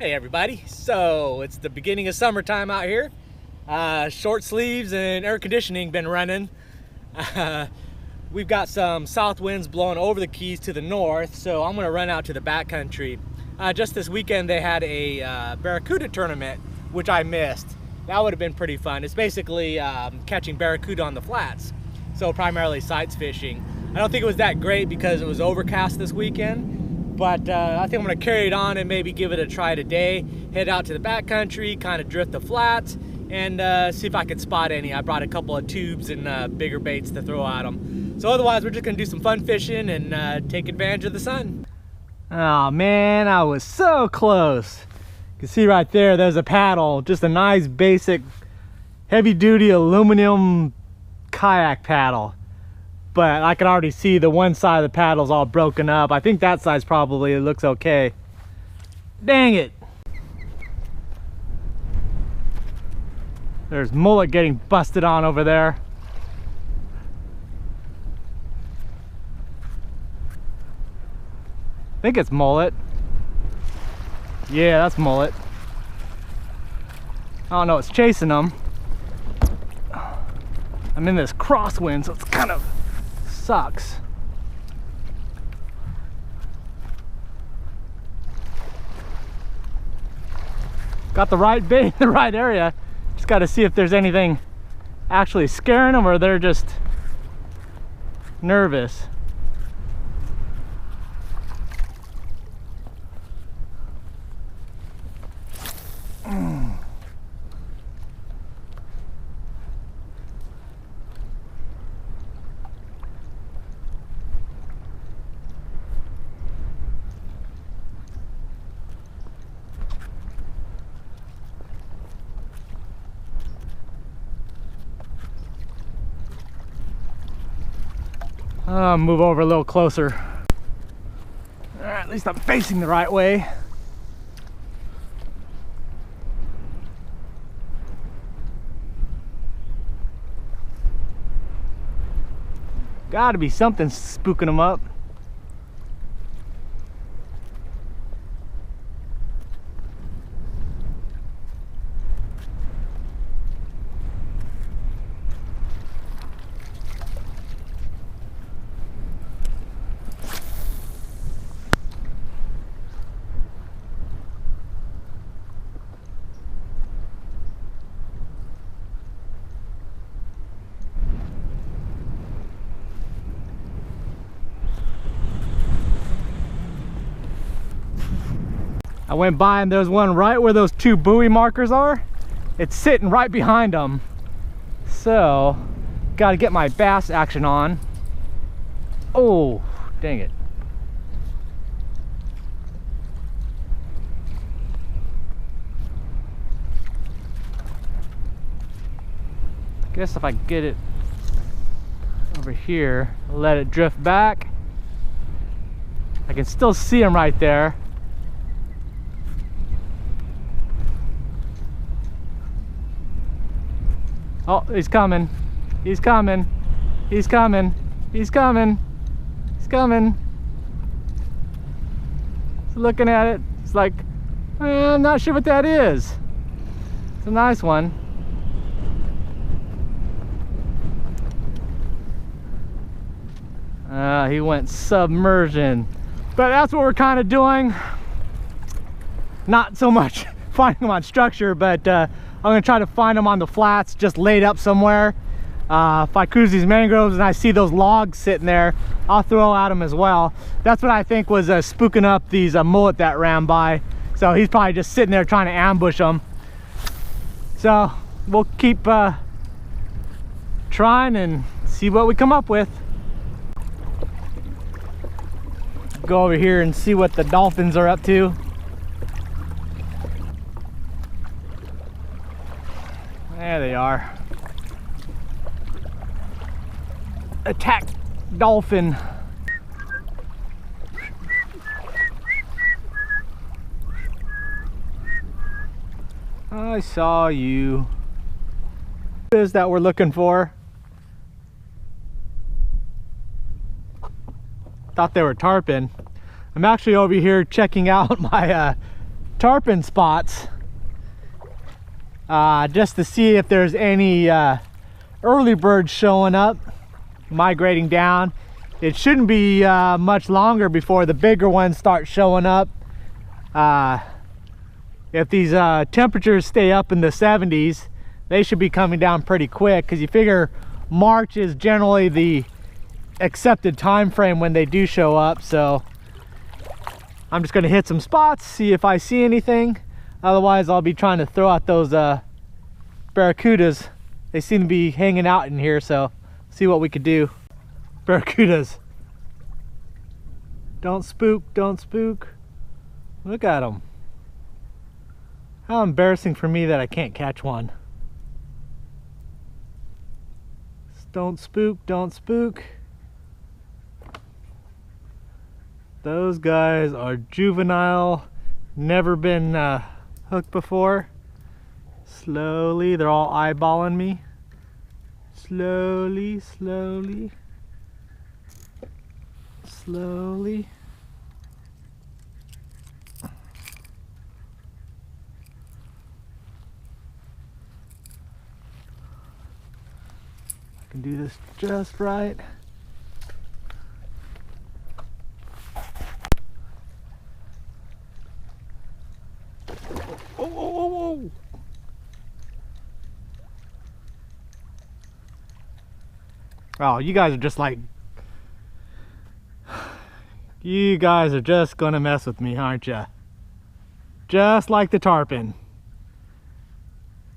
Hey everybody, so it's the beginning of summertime out here. Short sleeves and air conditioning been running. We've got some south winds blowing over the Keys to the north, so I'm gonna run out to the backcountry. Just this weekend they had a barracuda tournament, which I missed. That would have been pretty fun. It's basically catching barracuda on the flats, so primarily sights fishing. I don't think it was that great because it was overcast this weekend. But I think I'm gonna carry it on and maybe give it a try today. Head out to the backcountry, kind of drift the flats, and see if I can spot any. I brought a couple of tubes and bigger baits to throw at them. So otherwise, we're just gonna do some fun fishing and take advantage of the sun. Oh man, I was so close. You can see right there, there's a paddle. Just a nice basic heavy-duty aluminum kayak paddle. But I can already see the one side of the paddle's all broken up. I think that side's probably, it looks okay. Dang it. There's mullet getting busted on over there. I think it's mullet. Yeah, that's mullet. I don't know, it's chasing them. I'm in this crosswind, so it's kind of sucks. Got the right bait in the right area. Just got to see if there's anything actually scaring them or they're just nervous. Move over a little closer. All right, at least I'm facing the right way. Gotta be something spooking them up. I went by and there's one right where those two buoy markers are. It's sitting right behind them. So, gotta get my bass action on. Oh, dang it. Guess if I get it over here, let it drift back. I can still see him right there. Oh, he's coming. He's coming. He's coming. He's coming. He's coming. He's looking at it. It's like, I'm not sure what that is. It's a nice one. He went submersion. But that's what we're kind of doing. Not so much finding them on structure, but I'm gonna try to find them on the flats, just laid up somewhere. If I cruise these mangroves and I see those logs sitting there, I'll throw at them as well. That's what I think was spooking up these mullet that ran by. So he's probably just sitting there trying to ambush them. So we'll keep trying and see what we come up with. Go over here and see what the dolphins are up to. There they are. Attack dolphin. I saw you. What is that we're looking for? Thought they were tarpon. I'm actually over here checking out my tarpon spots just to see if there's any early birds showing up, migrating down. It shouldn't be much longer before the bigger ones start showing up. If these temperatures stay up in the 70s, they should be coming down pretty quick, because you figure March is generally the accepted time frame when they do show up. So I'm just going to hit some spots, see if I see anything. Otherwise I'll be trying to throw out those barracudas. They seem to be hanging out in here, so see what we could do. Barracudas, don't spook, don't spook. Look at them. How embarrassing for me that I can't catch one. Don't spook, don't spook. Those guys are juvenile, never been hooked before. Slowly, they're all eyeballing me. Slowly, slowly, slowly. I can do this just right. Oh. Oh, you guys are just like, you guys are just gonna mess with me, aren't ya? Just like the tarpon.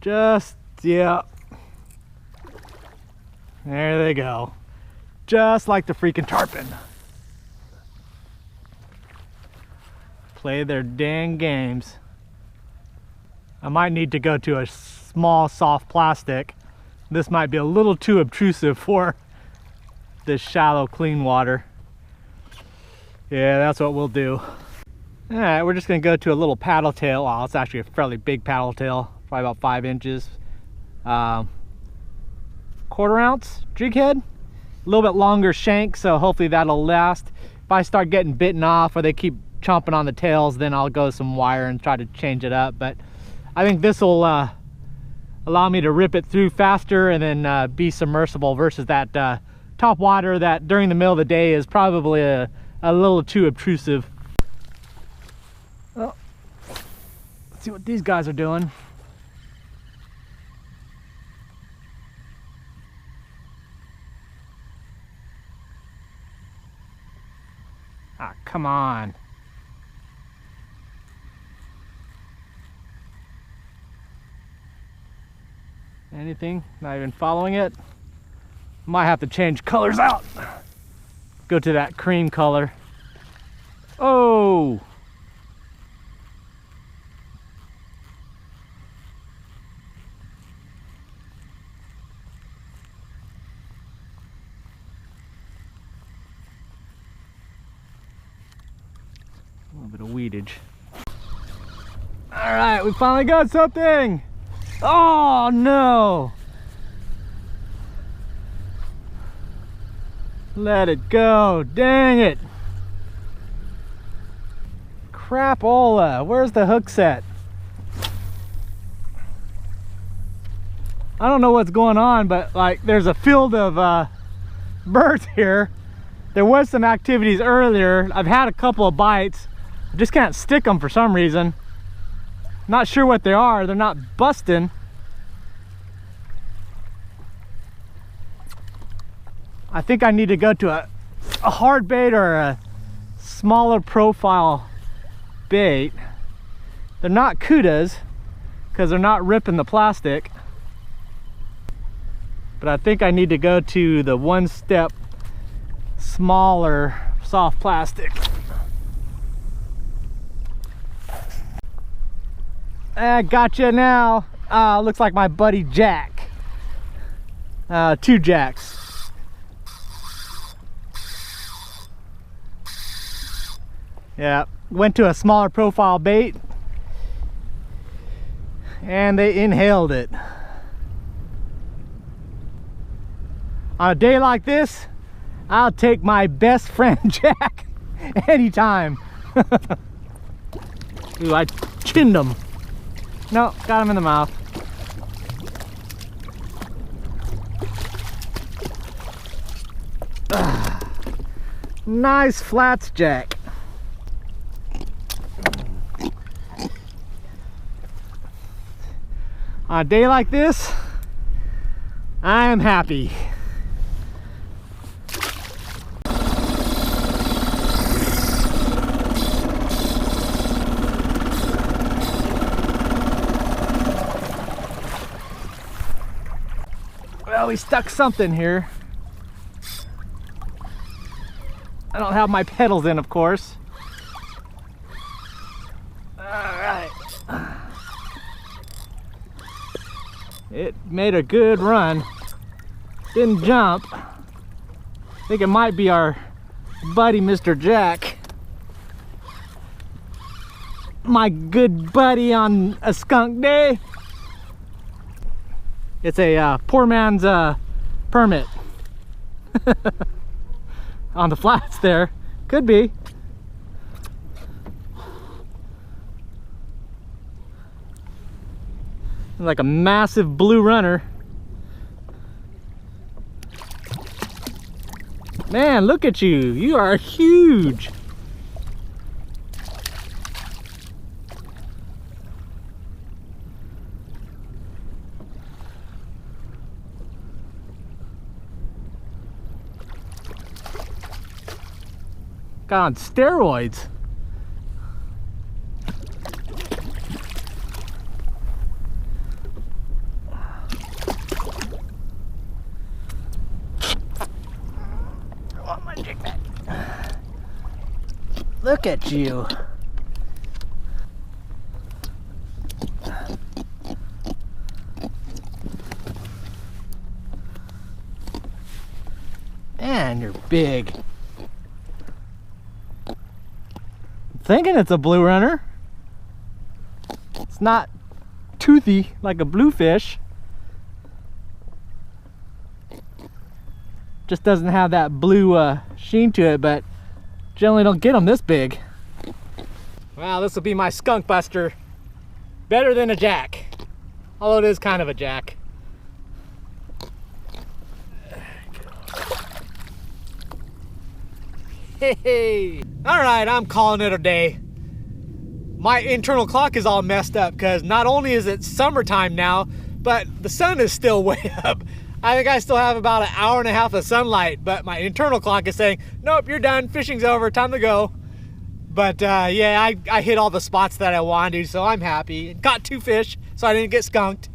Just, yeah. There they go. Just like the freaking tarpon. Play their dang games. I might need to go to a small soft plastic. This might be a little too obtrusive for this shallow clean water. Yeah, that's what we'll do. All right, we're just gonna go to a little paddle tail. Well, it's actually a fairly big paddle tail, probably about 5 inches. Quarter ounce jig head, a little bit longer shank, so hopefully that'll last. If I start getting bitten off or they keep chomping on the tails, then I'll go some wire and try to change it up. But I think this will allow me to rip it through faster and then be submersible versus that top water that during the middle of the day is probably a little too obtrusive. Well, let's see what these guys are doing. Ah, come on. Anything? Not even following it. Might have to change colors out. Go to that cream color. Oh! A little bit of weedage. All right, we finally got something. Oh no! Let it go, dang it. Crapola, where's the hook set? I don't know what's going on, but like there's a field of birds here. There was some activities earlier. I've had a couple of bites. I just can't stick them for some reason. Not sure what they are. They're not busting. I think I need to go to a hard bait or a smaller profile bait. They're not cudas because they're not ripping the plastic. But I think I need to go to the one step smaller soft plastic. Gotcha now. Looks like my buddy Jack. 2 jacks. Yeah, went to a smaller profile bait and they inhaled it. On a day like this, I'll take my best friend Jack anytime. Ooh, I chinned him. No, got him in the mouth. Nice flats, Jack. On a day like this, I am happy. Well, we stuck something here. I don't have my pedals in, of course. All right. It made a good run. Didn't jump. I think it might be our buddy, Mr. Jack. My good buddy on a skunk day. It's a poor man's permit. On the flats there. Could be. Like a massive blue runner. Man, look at you. You are huge. Got on steroids. Look at you. Man, you're big. I'm thinking it's a blue runner. It's not toothy like a bluefish. Just doesn't have that blue sheen to it, but generally don't get them this big. Well, this will be my skunk buster. Better than a jack. Although it is kind of a jack. Hey! Alright, I'm calling it a day. My internal clock is all messed up because not only is it summertime now, but the sun is still way up. I think I still have about an hour and a half of sunlight, but my internal clock is saying, nope, you're done, fishing's over, time to go. But yeah, I hit all the spots that I wanted to, so I'm happy. Caught 2 fish, so I didn't get skunked.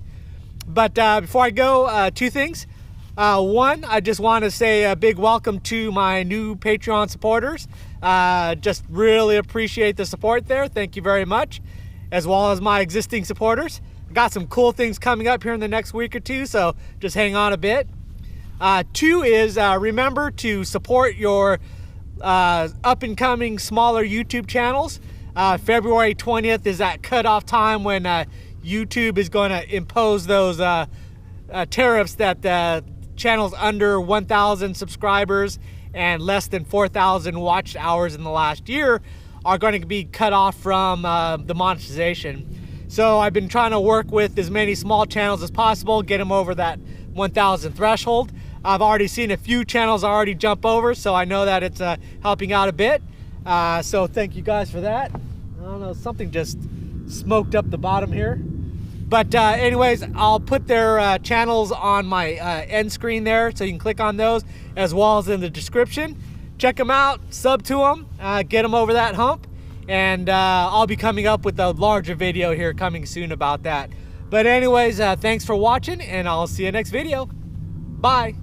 But before I go, 2 things. One, I just want to say a big welcome to my new Patreon supporters. Just really appreciate the support there. Thank you very much. As well as my existing supporters. Got some cool things coming up here in the next week or 2, so just hang on a bit. 2 is remember to support your up and coming smaller YouTube channels. February 20th is that cutoff time when YouTube is going to impose those tariffs that channels under 1,000 subscribers and less than 4,000 watched hours in the last year are going to be cut off from the monetization. So I've been trying to work with as many small channels as possible, get them over that 1,000 threshold. I've already seen a few channels already jump over, so I know that it's helping out a bit. So thank you guys for that. I don't know, something just smoked up the bottom here. But anyways, I'll put their channels on my end screen there, so you can click on those, as well as in the description. Check them out, sub to them, get them over that hump. And I'll be coming up with a larger video here coming soon about that. But anyways, thanks for watching, and I'll see you next video. Bye.